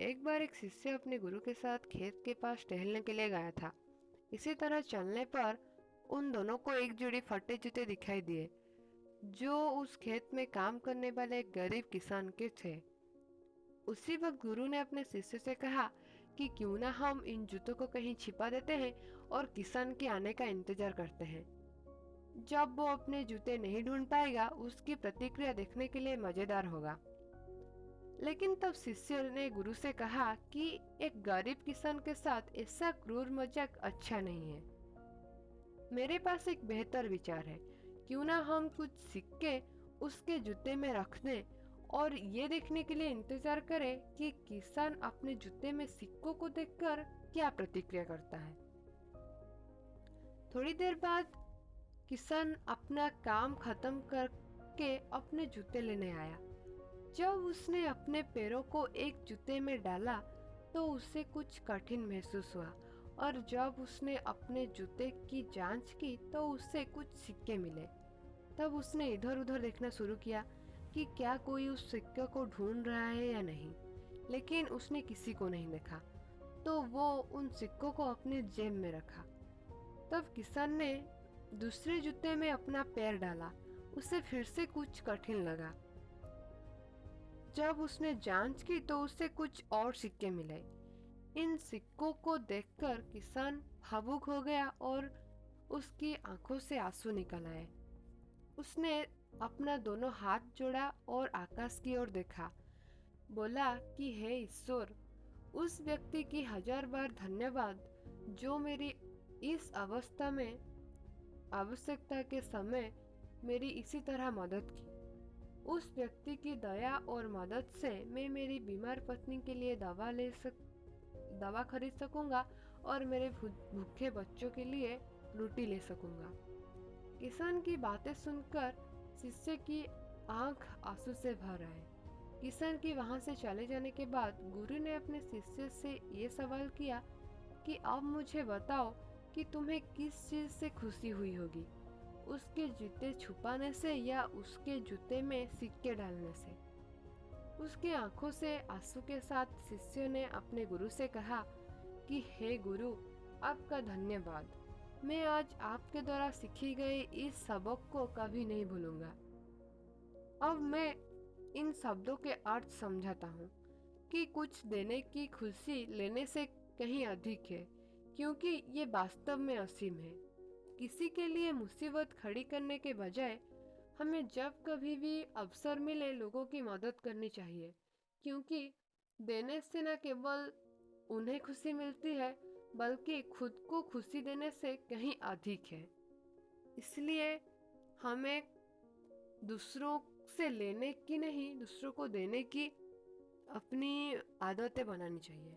एक बार एक शिष्य अपने गुरु के साथ खेत के पास टहलने के लिए गया था। इसी तरह चलने पर उन दोनों को एक जोड़ी फटे जूते दिखाई दिए, जो उस खेत में काम करने वाले एक गरीब किसान के थे। उसी वक्त गुरु ने अपने शिष्य से कहा कि क्यों ना हम इन जूतों को कहीं छिपा देते हैं और किसान के आने का इंतजार करते हैं। जब वो अपने जूते नहीं ढूंढ पाएगा, उसकी प्रतिक्रिया देखने के लिए मजेदार होगा। लेकिन तब शिष्य ने गुरु से कहा कि एक गरीब किसान के साथ ऐसा क्रूर मजाक अच्छा नहीं है। मेरे पास एक बेहतर विचार है, क्यों ना हम कुछ सिक्के उसके जूते में रख दें और ये देखने के लिए इंतजार करें कि किसान अपने जूते में सिक्कों को देखकर क्या प्रतिक्रिया करता है। थोड़ी देर बाद किसान अपना काम खत्म करके अपने जूते लेने आया। जब उसने अपने पैरों को एक जूते में डाला तो उसे कुछ कठिन महसूस हुआ, और जब उसने अपने जूते की जांच की तो उसे कुछ सिक्के मिले। तब उसने इधर उधर देखना शुरू किया कि क्या कोई उस सिक्के को ढूंढ रहा है या नहीं, लेकिन उसने किसी को नहीं देखा। तो वो उन सिक्कों को अपनी जेब में रखा। तब किसान ने दूसरे जूते में अपना पैर डाला। उसे फिर से कुछ कठिन लगा। जब उसने जांच की तो उसे कुछ और सिक्के मिले। इन सिक्कों को देखकर किसान भावुक हो गया और उसकी आंखों से आंसू निकल आए। उसने अपना दोनों हाथ जोड़ा और आकाश की ओर देखा। बोला कि हे ईश्वर, उस व्यक्ति की 1000 बार धन्यवाद जो मेरी इस अवस्था में आवश्यकता के समय मेरी इसी तरह मदद की। उस व्यक्ति की दया और मदद से मैं मेरी बीमार पत्नी के लिए दवा खरीद सकूंगा और मेरे भूखे बच्चों के लिए रोटी ले सकूंगा। किसान की बातें सुनकर शिष्य की आंख आंसू से भर आए। किसान की वहां से चले जाने के बाद गुरु ने अपने शिष्य से ये सवाल किया कि अब मुझे बताओ कि तुम्हें किस चीज से खुशी हुई होगी, उसके जूते छुपाने से या उसके जूते में सिक्के डालने से। उसकी आंखों से आंसू के साथ शिष्य ने अपने गुरु से कहा कि हे गुरु, आपका धन्यवाद। मैं आज आपके द्वारा सीखी गई इस सबक को कभी नहीं भूलूंगा। अब मैं इन शब्दों के अर्थ समझाता हूँ कि कुछ देने की खुशी लेने से कहीं अधिक है, क्योंकि ये वास्तव में असीम है। किसी के लिए मुसीबत खड़ी करने के बजाय हमें जब कभी भी अवसर मिले लोगों की मदद करनी चाहिए, क्योंकि देने से न केवल उन्हें खुशी मिलती है बल्कि खुद को खुशी देने से कहीं अधिक है। इसलिए हमें दूसरों से लेने की नहीं, दूसरों को देने की अपनी आदतें बनानी चाहिए।